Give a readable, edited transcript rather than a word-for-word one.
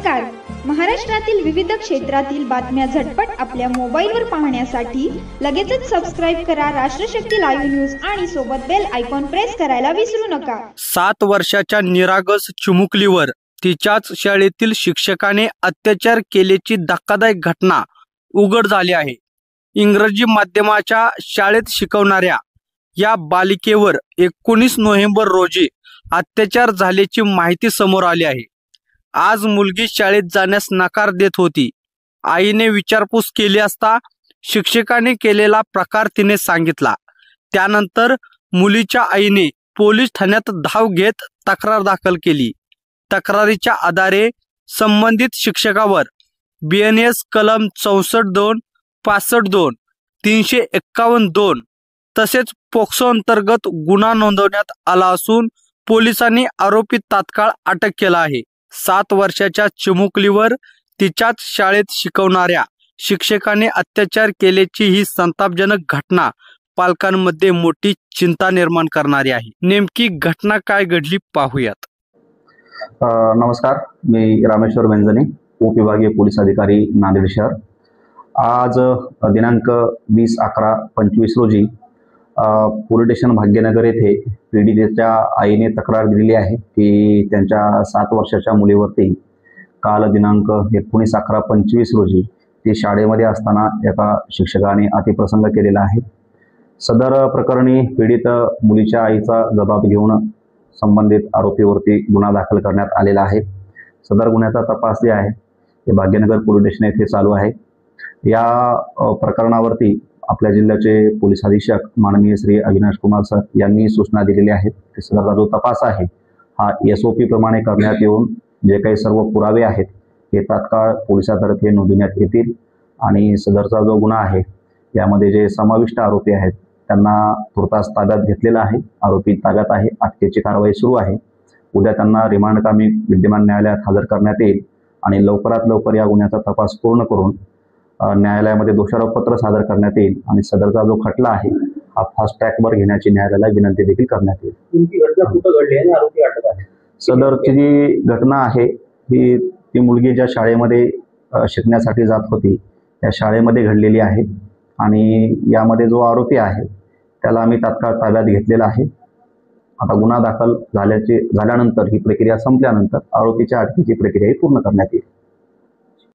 नमस्कार. महाराष्ट्रातील विविध क्षेत्रातील बातम्या झटपट आपल्या मोबाईलवर पाहण्यासाठी लगेचच सबस्क्राइब करा राष्ट्रशक्ती लाईव्ह न्यूज आणि सोबत बेल आयकॉन प्रेस करायला विसरू नका. 7 वर्षाच्या निरागस चिमुकलीवर तिच्याच शाळेतील शिक्षकाने अत्याचार केल्याची धक्कादायक घटना उघड झाली आहे. इंग्रजी माध्यमाच्या शाळेत शिकवणाऱ्या या बालिकेवर 19 नोव्हेंबर रोजी अत्याचार झाल्याची माहिती समोर आली आहे. आज मुलगी शाळेत जाण्यास नकार देत होती. आईने विचारपूस केली असता शिक्षकाने केलेला प्रकार तिने सांगितला. त्यानंतर मुलीच्या आईने पोलीस ठाण्यात धाव घेत तक्रार दाखल केली. तक्रारीच्या आधारे संबंधित शिक्षकावर BNS कलम 64(2), 65(2), 351(2) तसेच पोक्सो अंतर्गत गुन्हा नोंदवण्यात आला असून पोलिसांनी आरोपी तात्काळ अटक केला आहे. 7 वर्षाच्या चिमुकलीवर तिच्याच शाळेत शिकवणाऱ्या शिक्षकाने अत्याचार केल्याची ही संतापजनक घटना पालकांमध्ये मोठी चिंता निर्माण करणारी आहे. नेमकी घटना काय घडली पाहूयात. नमस्कार, मी रामेश्वर वेंजने, उपविभागीय पोलीस अधिकारी, नांदेड शहर. आज दिनांक 20/11/25 रोजी पोलीस स्टेशन भाग्यनगर येथे पीडितेच्या आईने तक्रार दिलेली आहे की त्यांच्या 7 वर्षाच्या मुलीवरती काल दिनांक 19/11/25 रोजी ती शाळेमध्ये असताना एका शिक्षकाने अतिप्रसंग केलेला आहे. सदर प्रकरणी पीडित मुलीच्या आईचा जबाब घेऊन संबंधित आरोपीवरती गुन्हा दाखल करण्यात आलेला आहे. सदर गुन्ह्याचा तपास जे आहे ते भाग्यनगर पोलीस स्टेशन येथे चालू आहे. या प्रकरणावरती आपल्या जिल्ह्याचे पोलीस अधीक्षक माननीय श्री अविनाश कुमार सर यांनी सूचना दिलेल्या आहेत की सदरचा जो तपास आहे हा SOP प्रमाणे करण्यात येऊन जे काही सर्व पुरावे आहेत हे तात्काळ पोलिसातर्फे नोंदवण्यात येतील आणि सदरचा जो गुन्हा आहे यामध्ये जे समाविष्ट आरोपी आहेत त्यांना तुर्तास ताब्यात घेतलेला आहे. आरोपी ताब्यात आहे. अटकेची कारवाई सुरू आहे. उद्या त्यांना रिमांडकामी विद्यमान न्यायालयात हजर करण्यात येईल आणि लवकरात लवकर या गुन्ह्याचा तपास पूर्ण करून न्यायालयामध्ये दोषारोपपत्र सादर करण्यात येईल आणि सदरचा जो खटला आहे हा फास्ट ट्रॅकवर घेण्याची न्यायालयाला विनंती देखील करण्यात येईल. सदरची जी घटना आहे ही ती मुलगी ज्या शाळेमध्ये शिकण्यासाठी जात होती त्या शाळेमध्ये घडलेली आहे आणि यामध्ये जो आरोपी आहे त्याला आम्ही तात्काळ ताब्यात घेतलेला आहे. आता गुन्हा दाखल झाल्यानंतर ही प्रक्रिया संपल्यानंतर आरोपीच्या अटकेची प्रक्रिया पूर्ण करण्यात येईल.